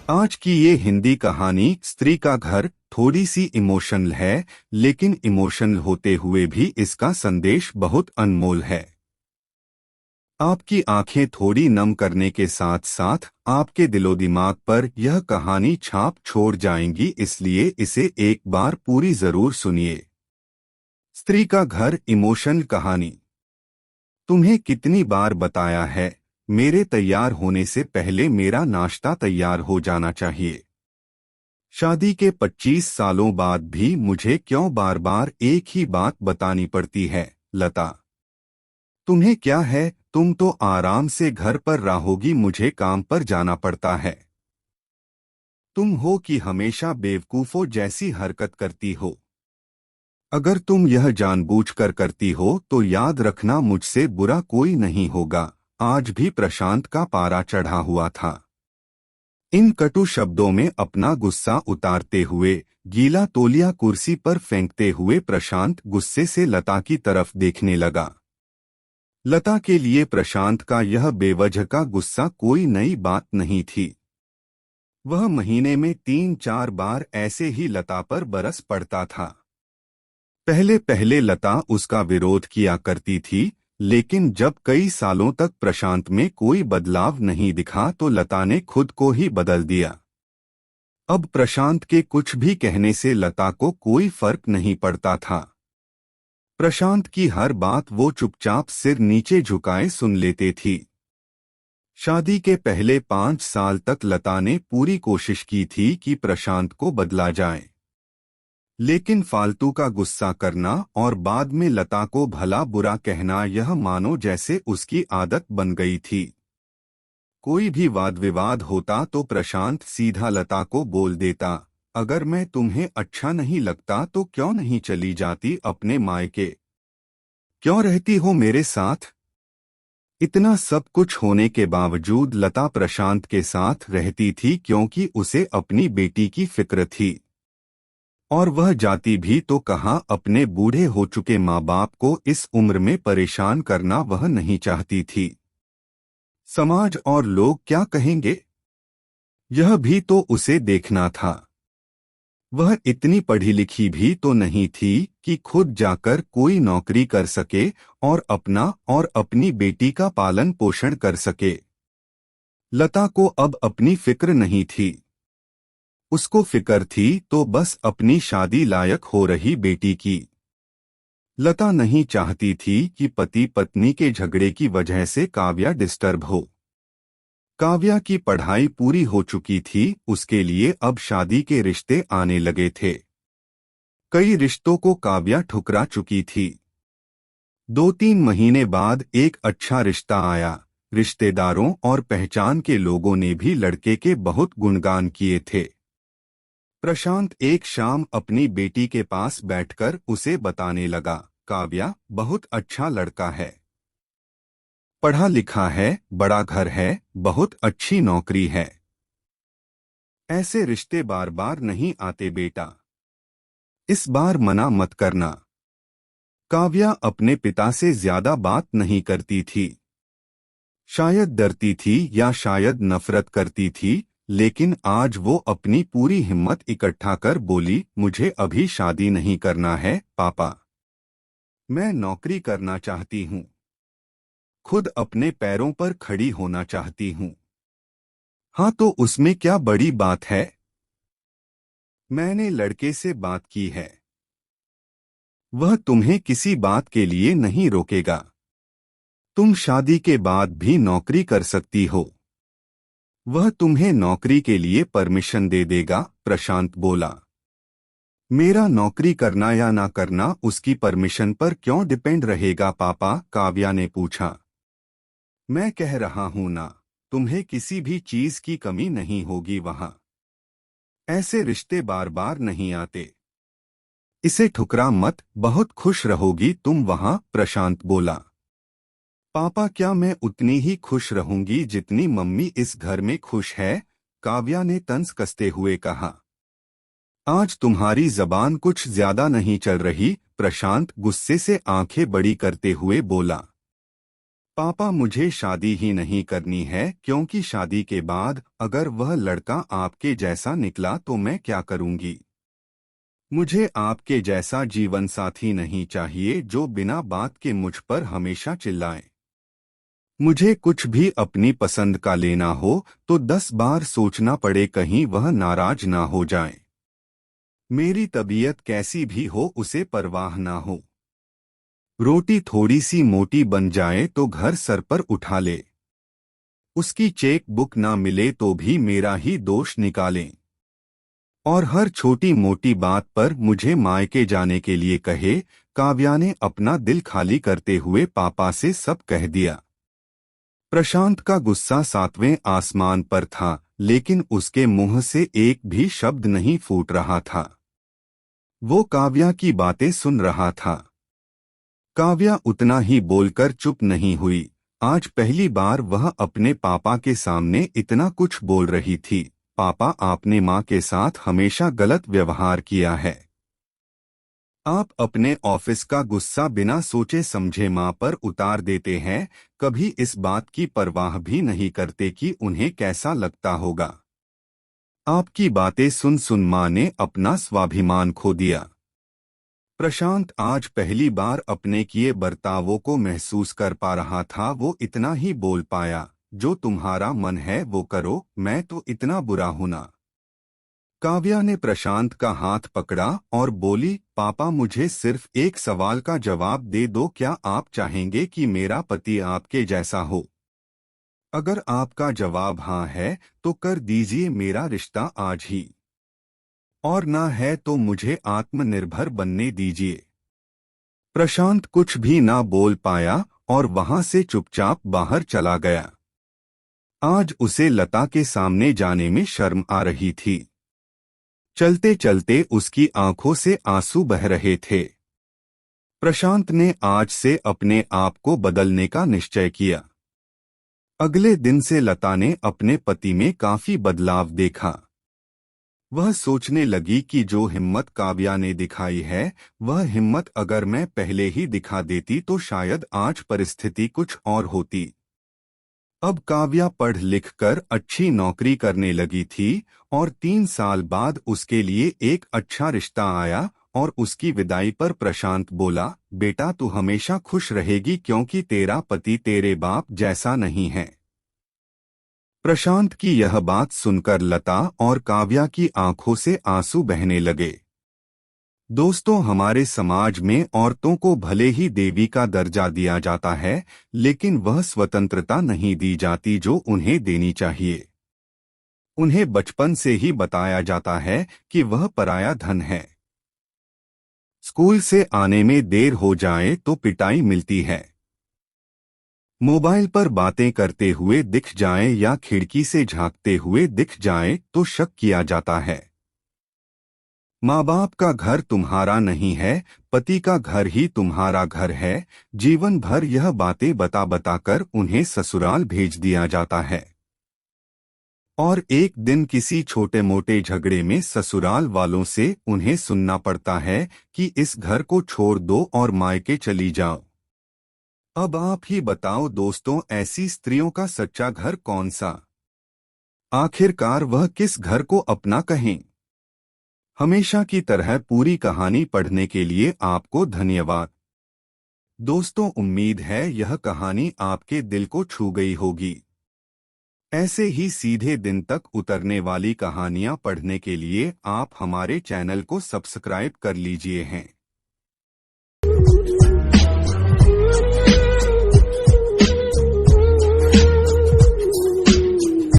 आज की ये हिंदी कहानी स्त्री का घर थोड़ी सी इमोशनल है, लेकिन इमोशनल होते हुए भी इसका संदेश बहुत अनमोल है। आपकी आंखें थोड़ी नम करने के साथ साथ आपके दिलो दिमाग पर यह कहानी छाप छोड़ जाएंगी, इसलिए इसे एक बार पूरी जरूर सुनिए। स्त्री का घर इमोशनल कहानी। तुम्हें कितनी बार बताया है, मेरे तैयार होने से पहले मेरा नाश्ता तैयार हो जाना चाहिए। शादी के 25 सालों बाद भी मुझे क्यों बार बार एक ही बात बतानी पड़ती है, लता? तुम्हें क्या है, तुम तो आराम से घर पर रहोगी, मुझे काम पर जाना पड़ता है। तुम हो कि हमेशा बेवकूफों जैसी हरकत करती हो। अगर तुम यह जानबूझकर करती हो तो याद रखना, मुझसे बुरा कोई नहीं होगा। आज भी प्रशांत का पारा चढ़ा हुआ था। इन कटु शब्दों में अपना गुस्सा उतारते हुए, गीला तौलिया कुर्सी पर फेंकते हुए प्रशांत गुस्से से लता की तरफ देखने लगा। लता के लिए प्रशांत का यह बेवजह का गुस्सा कोई नई बात नहीं थी। वह महीने में 3-4 बार ऐसे ही लता पर बरस पड़ता था। पहले पहले लता उसका विरोध किया करती थी, लेकिन जब कई सालों तक प्रशांत में कोई बदलाव नहीं दिखा तो लता ने खुद को ही बदल दिया। अब प्रशांत के कुछ भी कहने से लता को कोई फर्क नहीं पड़ता था। प्रशांत की हर बात वो चुपचाप सिर नीचे झुकाए सुन लेते थी। शादी के पहले 5 साल तक लता ने पूरी कोशिश की थी कि प्रशांत को बदला जाए, लेकिन फालतू का गुस्सा करना और बाद में लता को भला बुरा कहना, यह मानो जैसे उसकी आदत बन गई थी। कोई भी वाद विवाद होता तो प्रशांत सीधा लता को बोल देता, अगर मैं तुम्हें अच्छा नहीं लगता तो क्यों नहीं चली जाती अपने मायके? क्यों रहती हो मेरे साथ? इतना सब कुछ होने के बावजूद लता प्रशांत के साथ रहती थी क्योंकि उसे अपनी बेटी की फिक्र थी। और वह जाती भी तो कहाँ, अपने बूढ़े हो चुके माँ बाप को इस उम्र में परेशान करना वह नहीं चाहती थी। समाज और लोग क्या कहेंगे, यह भी तो उसे देखना था। वह इतनी पढ़ी लिखी भी तो नहीं थी कि खुद जाकर कोई नौकरी कर सके और अपना और अपनी बेटी का पालन पोषण कर सके। लता को अब अपनी फिक्र नहीं थी। उसको फिक्र थी तो बस अपनी शादी लायक हो रही बेटी की। लता नहीं चाहती थी कि पति पत्नी के झगड़े की वजह से काव्या डिस्टर्ब हो। काव्या की पढ़ाई पूरी हो चुकी थी, उसके लिए अब शादी के रिश्ते आने लगे थे। कई रिश्तों को काव्या ठुकरा चुकी थी। 2-3 महीने बाद एक अच्छा रिश्ता आया। रिश्तेदारों और पहचान के लोगों ने भी लड़के के बहुत गुणगान किए थे। प्रशांत एक शाम अपनी बेटी के पास बैठकर उसे बताने लगा, काव्या बहुत अच्छा लड़का है, पढ़ा लिखा है, बड़ा घर है, बहुत अच्छी नौकरी है। ऐसे रिश्ते बार बार नहीं आते बेटा, इस बार मना मत करना। काव्या अपने पिता से ज्यादा बात नहीं करती थी। शायद डरती थी या शायद नफरत करती थी, लेकिन आज वो अपनी पूरी हिम्मत इकट्ठा कर बोली, मुझे अभी शादी नहीं करना है पापा, मैं नौकरी करना चाहती हूँ, खुद अपने पैरों पर खड़ी होना चाहती हूँ। हाँ तो उसमें क्या बड़ी बात है, मैंने लड़के से बात की है, वह तुम्हें किसी बात के लिए नहीं रोकेगा, तुम शादी के बाद भी नौकरी कर सकती हो, वह तुम्हें नौकरी के लिए परमिशन दे देगा। प्रशांत बोला, मेरा नौकरी करना या ना करना उसकी परमिशन पर क्यों डिपेंड रहेगा पापा? काव्या ने पूछा। मैं कह रहा हूं ना, तुम्हें किसी भी चीज की कमी नहीं होगी वहां। ऐसे रिश्ते बार बार नहीं आते, इसे ठुकरा मत, बहुत खुश रहोगी तुम वहां। प्रशांत बोला, पापा क्या मैं उतनी ही खुश रहूंगी जितनी मम्मी इस घर में खुश है? काव्या ने तंज कसते हुए कहा। आज तुम्हारी जबान कुछ ज्यादा नहीं चल रही, प्रशांत गुस्से से आंखें बड़ी करते हुए बोला। पापा, मुझे शादी ही नहीं करनी है, क्योंकि शादी के बाद अगर वह लड़का आपके जैसा निकला तो मैं क्या करूंगी। मुझे आपके जैसा जीवन साथी नहीं चाहिए जो बिना बात के मुझ पर हमेशा चिल्लाए। मुझे कुछ भी अपनी पसंद का लेना हो तो 10 बार सोचना पड़े, कहीं वह नाराज ना हो जाए। मेरी तबीयत कैसी भी हो उसे परवाह ना हो। रोटी थोड़ी सी मोटी बन जाए तो घर सर पर उठा ले। उसकी चेक बुक ना मिले तो भी मेरा ही दोष निकालें। और हर छोटी मोटी बात पर मुझे मायके जाने के लिए कहे। काव्या ने अपना दिल खाली करते हुए पापा से सब कह दिया। प्रशांत का गुस्सा 7वें आसमान पर था, लेकिन उसके मुंह से एक भी शब्द नहीं फूट रहा था। वो काव्या की बातें सुन रहा था। काव्या उतना ही बोलकर चुप नहीं हुई। आज पहली बार वह अपने पापा के सामने इतना कुछ बोल रही थी। पापा, आपने माँ के साथ हमेशा गलत व्यवहार किया है। आप अपने ऑफिस का गुस्सा बिना सोचे समझे माँ पर उतार देते हैं, कभी इस बात की परवाह भी नहीं करते कि उन्हें कैसा लगता होगा। आपकी बातें सुन सुन माँ ने अपना स्वाभिमान खो दिया। प्रशांत आज पहली बार अपने किए बर्तावों को महसूस कर पा रहा था। वो इतना ही बोल पाया, जो तुम्हारा मन है वो करो, मैं तो इतना बुरा हूं ना। काव्या ने प्रशांत का हाथ पकड़ा और बोली, पापा, मुझे सिर्फ एक सवाल का जवाब दे दो, क्या आप चाहेंगे कि मेरा पति आपके जैसा हो? अगर आपका जवाब हाँ है तो कर दीजिए मेरा रिश्ता आज ही, और ना है तो मुझे आत्मनिर्भर बनने दीजिए। प्रशांत कुछ भी ना बोल पाया और वहां से चुपचाप बाहर चला गया। आज उसे लता के सामने जाने में शर्म आ रही थी। चलते चलते उसकी आंखों से आंसू बह रहे थे। प्रशांत ने आज से अपने आप को बदलने का निश्चय किया। अगले दिन से लता ने अपने पति में काफी बदलाव देखा। वह सोचने लगी कि जो हिम्मत काव्या ने दिखाई है, वह हिम्मत अगर मैं पहले ही दिखा देती तो शायद आज परिस्थिति कुछ और होती। अब काव्या पढ़ लिख कर अच्छी नौकरी करने लगी थी और 3 साल बाद उसके लिए एक अच्छा रिश्ता आया। और उसकी विदाई पर प्रशांत बोला, बेटा, तू हमेशा खुश रहेगी क्योंकि तेरा पति तेरे बाप जैसा नहीं है। प्रशांत की यह बात सुनकर लता और काव्या की आंखों से आंसू बहने लगे। दोस्तों, हमारे समाज में औरतों को भले ही देवी का दर्जा दिया जाता है, लेकिन वह स्वतंत्रता नहीं दी जाती जो उन्हें देनी चाहिए। उन्हें बचपन से ही बताया जाता है कि वह पराया धन है। स्कूल से आने में देर हो जाए तो पिटाई मिलती है। मोबाइल पर बातें करते हुए दिख जाए या खिड़की से झांकते हुए दिख जाए तो शक किया जाता है। माँ बाप का घर तुम्हारा नहीं है, पति का घर ही तुम्हारा घर है। जीवन भर यह बातें बता बताकर उन्हें ससुराल भेज दिया जाता है। और एक दिन किसी छोटे मोटे झगड़े में ससुराल वालों से उन्हें सुनना पड़ता है कि इस घर को छोड़ दो और मायके चली जाओ। अब आप ही बताओ दोस्तों, ऐसी स्त्रियों का सच्चा घर कौन सा? आखिरकार वह किस घर को अपना कहें? हमेशा की तरह पूरी कहानी पढ़ने के लिए आपको धन्यवाद। दोस्तों, उम्मीद है यह कहानी आपके दिल को छू गई होगी। ऐसे ही सीधे दिन तक उतरने वाली कहानियां पढ़ने के लिए आप हमारे चैनल को सब्सक्राइब कर लीजिए हैं।